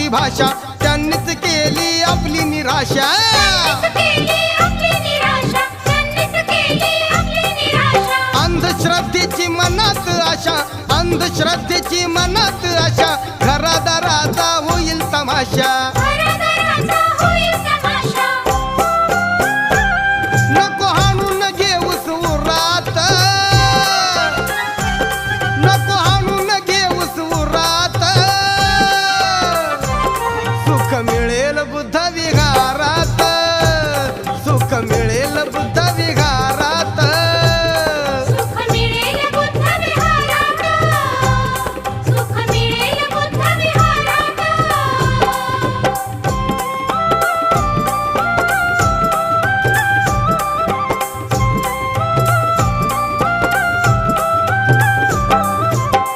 आपली भाषा, त्यांनीच केली आपली निराशा. अंधश्रद्धेची मनात आशा, अंधश्रद्धेची मनात आशा, घरादाराचा होईल तमाशा.